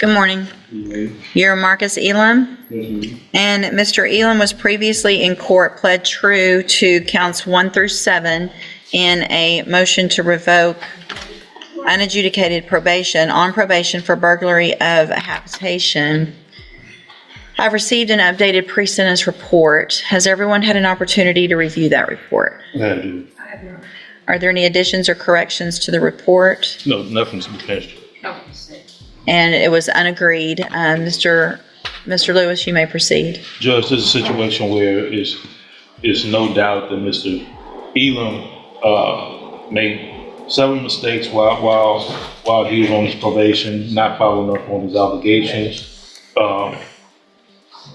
Good morning. You're Marcus Elam? Yes, And Mr. Elam was previously in court, pled true to counts 1 through 7 in a motion to revoke unadjudicated probation for burglary of a habitation. I've received an updated pre-sentence report. Has everyone had an opportunity to review that report? I do. Are there any additions or corrections to the report? No, nothing's been finished. And it was unagreed. Mr. Lewis, you may proceed. Judge, this is a situation where it's no doubt that Mr. Elam made several mistakes while he was on his probation, not following up on his obligations.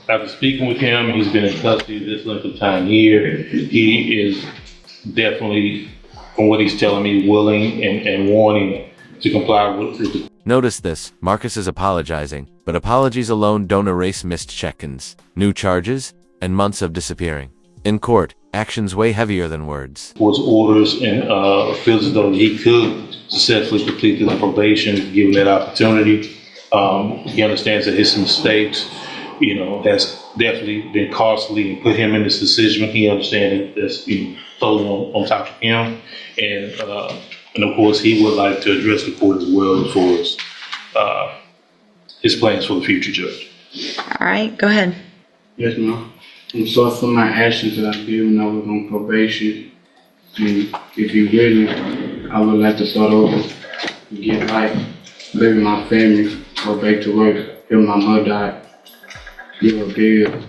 After speaking with him, he's been in custody this length of time here. He is definitely, from what he's telling me, willing and wanting to comply with the. Notice this, Marcus is apologizing, but apologies alone don't erase missed check-ins, new charges, and months of disappearing. In court, actions weigh heavier than words. Court's orders and feels as though he could successfully complete his probation given that opportunity. He understands that his mistakes, has definitely been costly and put him in this decision. He understands that's totally on top of him. And of course, he would like to address the court as well as far as his plans for the future, Judge. All right, go ahead. Yes, ma'am. I'm sorry for my actions that I did when I was on probation. And if you really, I would like to start over, get right, live with my family, go back to work, help my mother out, give her bill,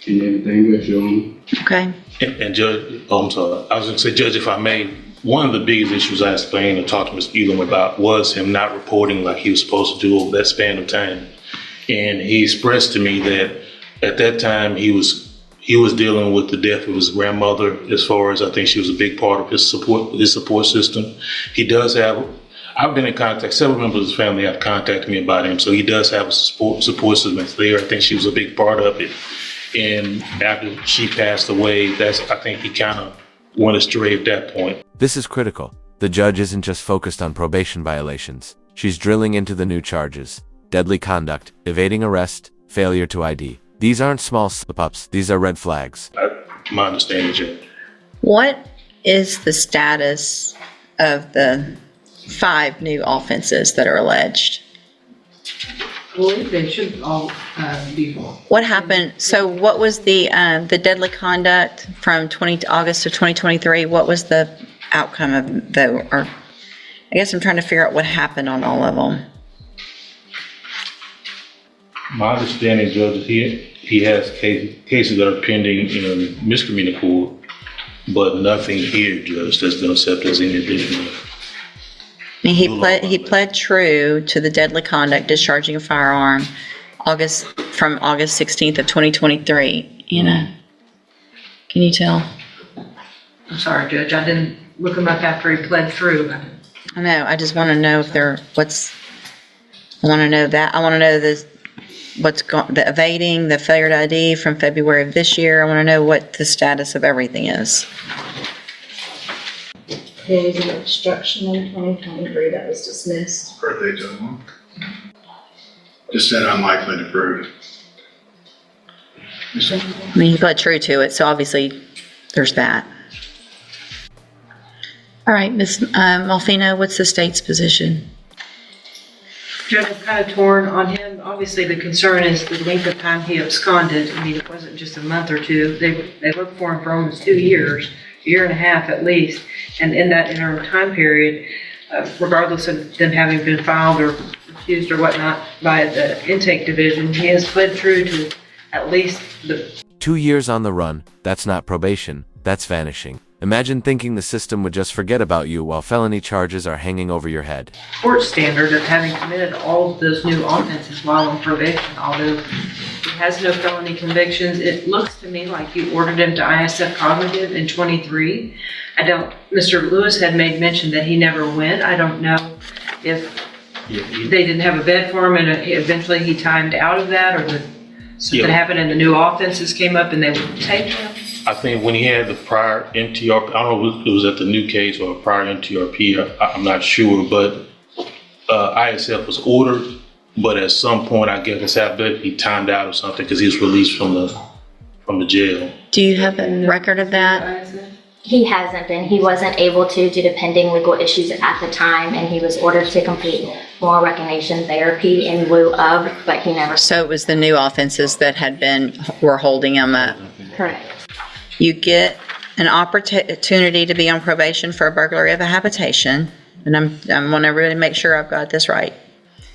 and everything else, Your Honor. Okay. And Judge, I'm sorry. I was going to say, Judge, if I may, one of the biggest issues I explained and talked to Mr. Elam about was him not reporting like he was supposed to do over that span of time. And he expressed to me that at that time he was dealing with the death of his grandmother, as far as I think she was a big part of his support system. He does have, I've been in contact, several members of his family have contacted me about him, so he does have a support system that's there. I think she was a big part of it. And after she passed away, I think he kind of went astray at that point. This is critical. The judge isn't just focused on probation violations. She's drilling into the new charges: deadly conduct, evading arrest, failure to ID. These aren't small slip-ups, these are red flags. My understanding, Judge. What is the status of the 5 new offenses that are alleged? Well, they should all be. What happened? So what was the deadly conduct from August of 2023? What was the outcome of the, or I guess I'm trying to figure out what happened on all of them. My understanding, Judge, is he has cases that are pending in a misdemeanor court, but nothing here, Judge, that's been accepted as any additional. I mean, he pled true to the deadly conduct, discharging a firearm, from August 16th of 2023. Can you tell? I'm sorry, Judge, I didn't look him up after he pled through. I know. I just want to know if I want to know that. I want to know the evading, the failure to ID from February of this year. I want to know what the status of everything is. Days of obstruction in 2023 that was dismissed. Birthday gentleman. Just said unlikely to prove. I mean, he pled true to it, so obviously there's that. All right, Ms. Malfino, what's the state's position? Judge, I'm kind of torn on him. Obviously, the concern is the length of time he absconded. I mean, it wasn't just a month or two. They looked for him for almost 2 years, a year and a half at least. And in that interim time period, regardless of them having been filed or refused or whatnot by the intake division, he has pled true to at least the 2 years on the run, that's not probation, that's vanishing. Imagine thinking the system would just forget about you while felony charges are hanging over your head. court standard of having committed all of those new offenses while on probation, although he has no felony convictions. It looks to me like you ordered him to ISF cognitive in 23. Mr. Lewis had made mention that he never went. I don't know if they didn't have a bed for him and eventually he timed out of that, or something happened and the new offenses came up and they would take him. I think when he had the prior MTRP, I don't know if it was at the new case or a prior MTRP, I'm not sure, but ISF was ordered But at some point, I guess I bet he timed out or something because he was released from the jail. Do you have a record of that? He hasn't been. He wasn't able to due to pending legal issues at the time, and he was ordered to complete moral recognition therapy in lieu of, but he never. So it was the new offenses that were holding him up. Correct. You get an opportunity to be on probation for a burglary of a habitation, and I want everybody to make sure I've got this right.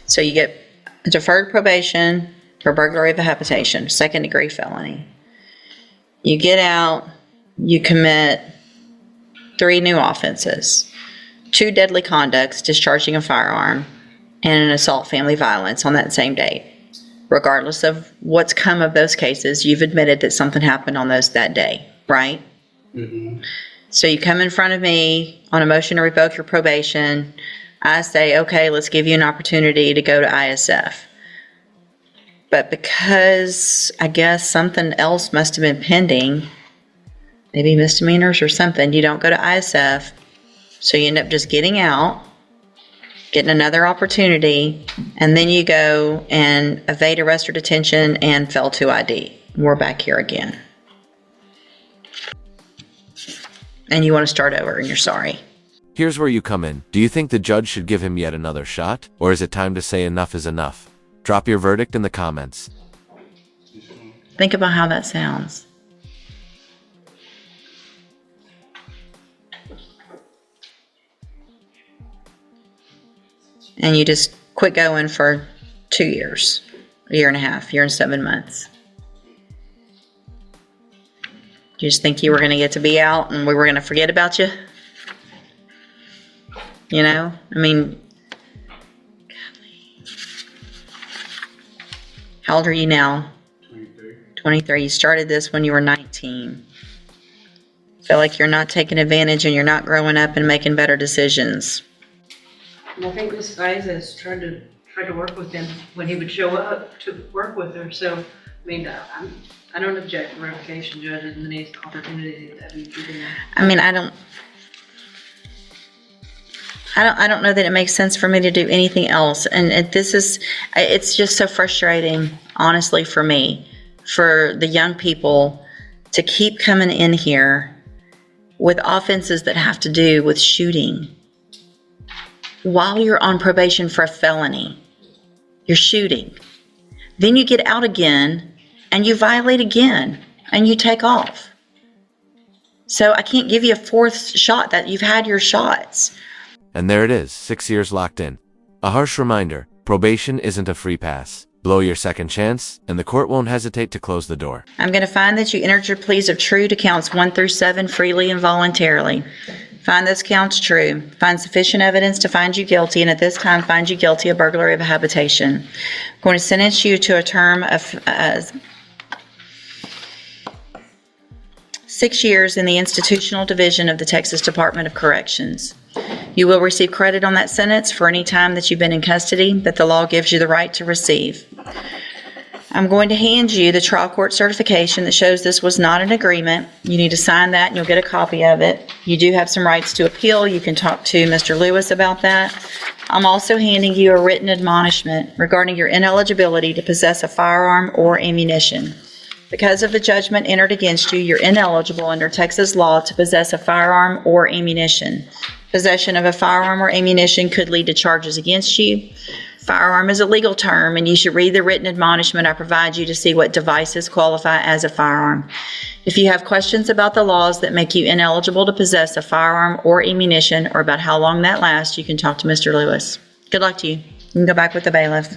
So you get deferred probation for burglary of a habitation, second-degree felony. You get out, you commit 3 new offenses, 2 deadly conducts, discharging a firearm, and an assault family violence on that same date. Regardless of what's come of those cases, you've admitted that something happened on that day, right? Mm-hmm. So you come in front of me on a motion to revoke your probation. I say, okay, let's give you an opportunity to go to ISF. But because I guess something else must have been pending, maybe misdemeanors or something, you don't go to ISF. So you end up just getting out, getting another opportunity, and then you go and evade arrest or detention and fail to ID. We're back here again. And you want to start over and you're sorry. Here's where you come in. Do you think the judge should give him yet another shot? Or is it time to say enough is enough? Drop your verdict in the comments. Think about how that sounds. And you just quit going for 2 years, a year and a half, year and 7 months. You just think you were going to get to be out and we were going to forget about you? You know? I mean, how old are you now? 23. 23. You started this when you were 19. Feel like you're not taking advantage and you're not growing up and making better decisions. And I think this guy has tried to work with him when he would show up to work with her. So, I mean, I don't object to revocation judges and these opportunities that we've given them. I mean, I don't know that it makes sense for me to do anything else. And it's just so frustrating, honestly, for me, for the young people to keep coming in here with offenses that have to do with shooting. While you're on probation for a felony, you're shooting. Then you get out again and you violate again and you take off. So I can't give you a 4th shot. That you've had your shots. And there it is, 6 years locked in. A harsh reminder, probation isn't a free pass. Blow your second chance, and the court won't hesitate to close the door. I'm going to find that you entered your pleas of true to counts 1 through 7 freely and voluntarily. Find those counts true. Find sufficient evidence to find you guilty, and at this time find you guilty of burglary of a habitation. I'm going to sentence you to a term of 6 years in the institutional division of the Texas Department of Corrections. You will receive credit on that sentence for any time that you've been in custody that the law gives you the right to receive. I'm going to hand you the trial court certification that shows this was not an agreement. You need to sign that and you'll get a copy of it. You do have some rights to appeal. You can talk to Mr. Lewis about that. I'm also handing you a written admonishment regarding your ineligibility to possess a firearm or ammunition. Because of the judgment entered against you, you're ineligible under Texas law to possess a firearm or ammunition. Possession of a firearm or ammunition could lead to charges against you. Firearm is a legal term, and you should read the written admonishment I provide you to see what devices qualify as a firearm. If you have questions about the laws that make you ineligible to possess a firearm or ammunition, or about how long that lasts, you can talk to Mr. Lewis. Good luck to you. You can go back with the bailiff.